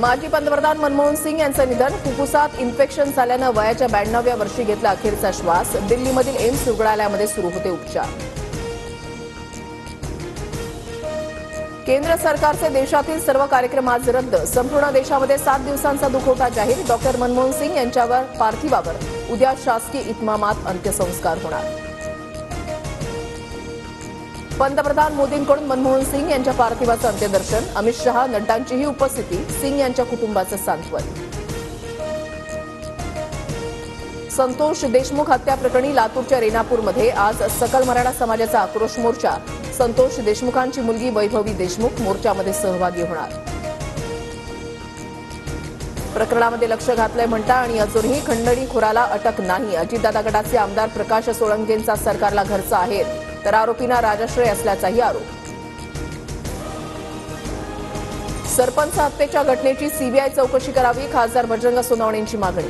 माजी पंतप्रधान मनमोहन सिंग यांचं निधन. फुफ्फुसात इन्फेक्शन झाल्यानं वयाच्या 92व्या वर्षी घेतला अखेरचा श्वास. दिल्लीमधील एम्स रुग्णालयामध्ये सुरू होते उपचार. केंद्र सरकारचे देशातील सर्व कार्यक्रम आज रद्द. संपूर्ण देशामध्ये 7 दिवसांचा दुखवटा जाहीर. डॉक्टर मनमोहन सिंग यांच्यावर पार्थिवावर उद्या शासकीय इतमामात अंत्यसंस्कार होणार. पंतप्रधान मोदींकडून मनमोहन सिंग यांच्या पार्थिवाचं अंत्यदर्शन. अमित शहा, नड्डांचीही उपस्थिती. सिंग यांच्या कुटुंबाचं सांत्वन. संतोष देशमुख हत्या प्रकरणी लातूरच्या रेणापूरमध्ये आज सकल मराठा समाजाचा आक्रोश मोर्चा. संतोष देशमुखांची मुलगी वैभवी देशमुख मोर्चामध्ये सहभागी होणार. प्रकरणामध्ये लक्ष घातलंय म्हणता आणि अजूनही खंडणीखोराला अटक नाही. अजितदादा गटाचे आमदार प्रकाश सोळंकेंचा सरकारला घरचा आहे, तर आरोपींना राजाश्रय असल्याचाही आरोप. सरपंच हत्येच्या घटनेची सीबीआय चौकशी करावी. खासदार बजरंग सोनवणेंची मागणी.